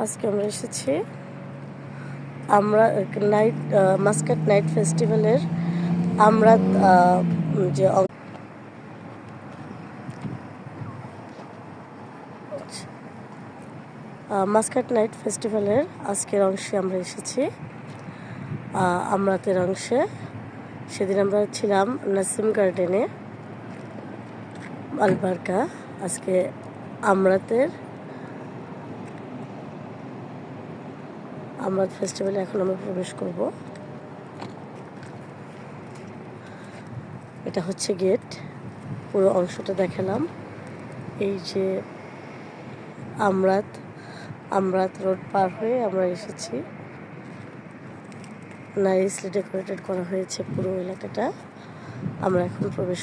আজকে আমরা এসেছি আমরা মাস্কাট নাইট ফেস্টিভ্যালের আমরা যে মাস্কাট নাইট ফেস্টিভ্যালের আজকের অংশে আমরা এসেছি আমরাতের অংশে। সেদিন আমরা ছিলাম নাসিম গার্ডেনে আলবারকা। আজকে আমরাত ফেস্টিভ্যালে এখন আমরা প্রবেশ করব। এটা হচ্ছে গেট, পুরো অংশটা দেখালাম। এই যে আমরাত রোড পার হয়ে আমরা এসেছি। নাইসলি ডেকোরেটেড করা হয়েছে পুরো এলাকাটা। আমরা এখন প্রবেশ